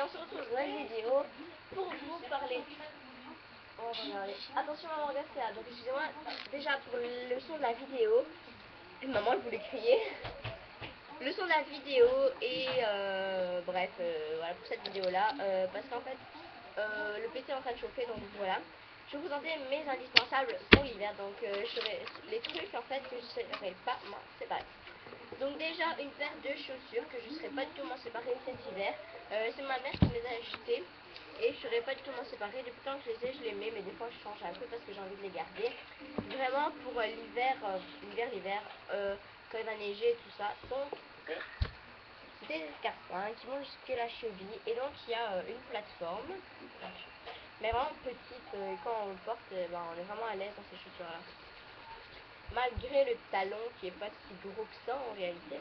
on se retrouve dans une vidéo pour vous parler. On va regarder. Attention maman, regarde ça. Donc excusez-moi déjà pour le son de la vidéo. Maman elle voulait crier. Le son de la vidéo et bref, voilà pour cette vidéo là. Parce qu'en fait le PC est en train de chauffer, donc voilà. Je vais vous présenter mes indispensables pour l'hiver. Donc je ferai les trucs en fait que je ne serai pas m'en séparer. Donc déjà une paire de chaussures que je ne serais pas du tout m'en séparer cet hiver. C'est ma mère qui me les a achetées et je ne serais pas du tout m'en séparer. Depuis le temps que je les ai, je les mets, mais des fois je change un peu parce que j'ai envie de les garder. Vraiment pour l'hiver, quand il va neiger et tout ça. Donc c'est des escarpins qui vont jusque la cheville et donc il y a une plateforme, mais vraiment petite. Quand on le porte, on est vraiment à l'aise dans ces chaussures là. Malgré le talon qui est pas si gros que ça en réalité.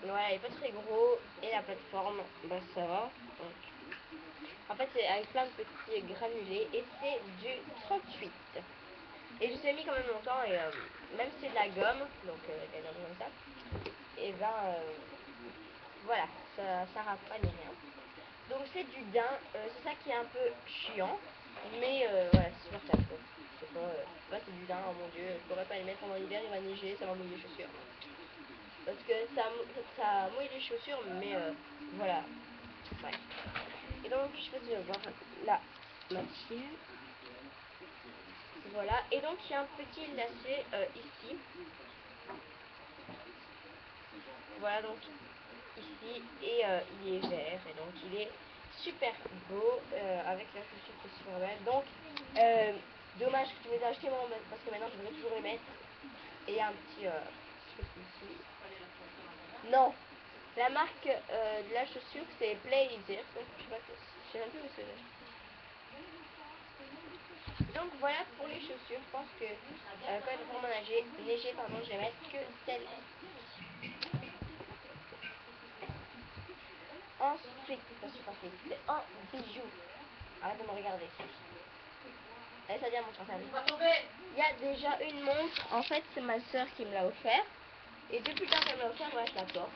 Voilà, il est pas très gros et la plateforme, ça va. Donc, en fait, c'est avec plein de petits granulés et c'est du 38. Et je les ai mis quand même longtemps et même si c'est de la gomme, donc des gommes comme ça, et voilà, ça rate pas ni rien. Donc c'est du daim, c'est ça qui est un peu chiant, mais voilà, c'est supportable. C'est du daim, oh mon dieu, je pourrais pas les mettre pendant l'hiver, il va neiger, ça va mouiller les chaussures. Parce que ça mouille les chaussures, mais voilà. Ouais. Et donc, je sais pas si tu vas voir la matière. Voilà. Et donc, il y a un petit lacet ici. Voilà, donc ici. Et il est vert. Et donc, il est super beau avec la chaussure qui est super belle. Donc, dommage que tu m'aies acheté, maman, parce que maintenant, je devrais toujours les mettre. Et il y a un petit truc ici. Non. La marque de la chaussure, c'est Blazer. Je sais même plus où c'est. Donc voilà pour les chaussures. Je pense que quand il va vraiment neiger, je vais mettre que celle-ci. Ensuite, c'est un bijou. Arrête de me regarder. Allez, ça vient mon portable. Il y a déjà une montre. En fait, c'est ma soeur qui me l'a offert. Et depuis le temps qu'elle me l'a offert, je la porte.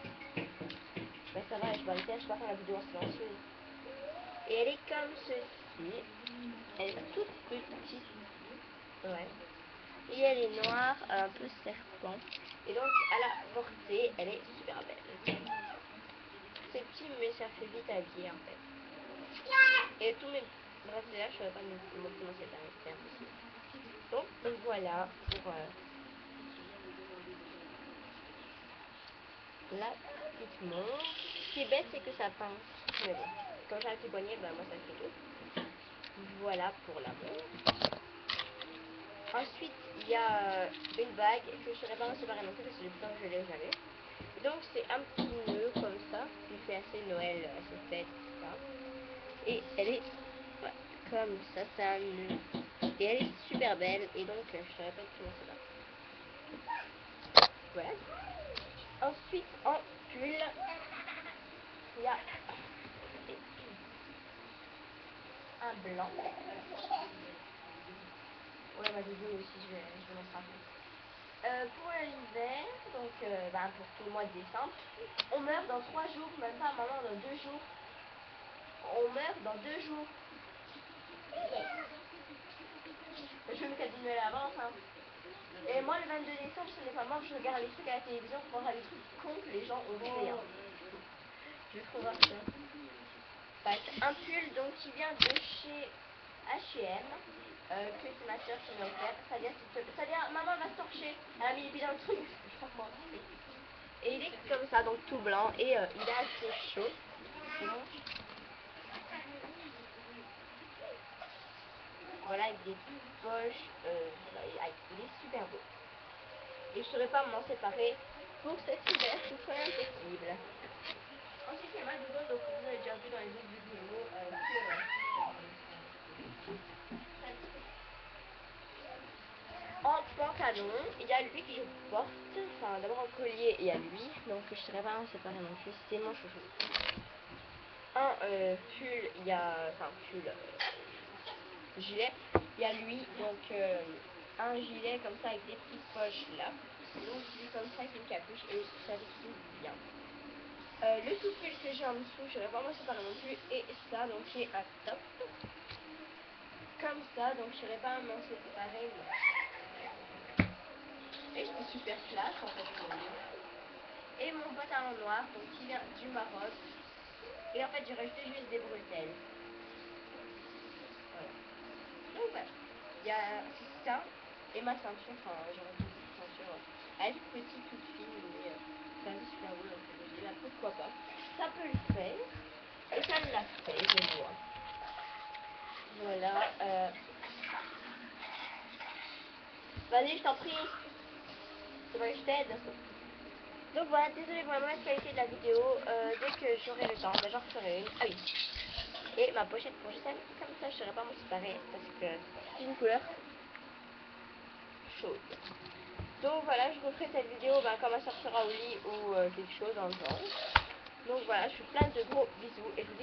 Ça va, je vais pas faire la vidéo en silencieux. Et elle est comme ceci. Elle est toute petite. Ouais. Et elle est noire, un peu serpent. Et donc à la portée, elle est super belle. C'est petit, mais ça fait vite habiller en fait. Et tous mes bracelets là, je ne saurais pas m'en séparer, c'est impossible. Donc voilà pour la petite montre. Ce qui est bête, c'est que ça pince. Mais bon, comme j'ai un petit poignet, moi ça fait tout. Voilà pour la montre. Ensuite, il y a une bague que je ne saurais pas me séparer non plus parce que depuis le temps que je l'ai jamais. Et donc, c'est un petit nœud comme ça qui fait assez Noël, assez fête, tout ça. Et elle est comme ça, c'est un nœud. Et elle est super belle. Et donc, je ne saurais pas comment ça va. Voilà. Ensuite, en pull, il y a un blanc. Ouais, ma vidéo aussi, je vais mettre un peu. Pour l'hiver, donc pour tout le mois de décembre, on meurt dans 3 jours, même pas maman, dans 2 jours. On meurt dans 2 jours. Je fais mes cadeaux de Noël à l'avance, hein. Et moi, le 22 décembre, ce n'est pas mort, je regarde les trucs à la télévision pour voir les trucs cons que les gens ont créés. Hein. Je vais trop voir ça. C'est un pull donc qui vient de chez H&M, que c'est ma soeur qui m'a offert. Sadia, maman va se torcher. Elle a mis les pieds dans le truc. Et il est comme ça, donc tout blanc, et il est assez chaud. Voilà, avec des poches, il est super beau. Et je ne saurais pas m'en séparer pour cet hiver, ce serait impossible. Ensuite, il y a ma doudoune, donc vous avez déjà vu dans les autres vidéos en pantalon, il y a lui que je porte, enfin d'abord en collier, il y a lui, donc je ne saurais pas m'en séparer non plus, c'est mon chouchou. Un pull, il y a, gilet, il y a lui, donc un gilet comme ça avec des petites poches là, donc il est comme ça avec une capuche et ça vit bien. Le sous-fil que j'ai en dessous, je ne vais pas m'en séparer non plus. Et ça, donc qui est un top. Comme ça, donc je ne vais pas m'en séparer. Et c'est super classe en fait. Et mon pantalon noir, donc qui vient du Maroc. Et en fait, j'ai rajouté juste des bretelles. Voilà. Donc voilà. Il y a ça. Et ma ceinture, enfin, j'ai rajouté une ceinture. Elle est petite, toute fine, mais ça me super beau. Donc je me dis, bah, pourquoi pas. Ça peut le faire. Et ça l'a fait, je vois. Voilà. Vas-y, je t'en prie. C'est vrai que je t'aide. Donc voilà, désolé pour la mauvaise qualité de la vidéo. Dès que j'aurai le temps, j'en ferai une. Ah oui. Et ma pochette pour juste comme ça, je ne saurais pas m'en séparer parce que c'est une couleur chaude. Donc voilà, je referai cette vidéo quand ma soeur sera au lit ou quelque chose dans le genre. Donc voilà, je vous fais plein de gros bisous et je vous dis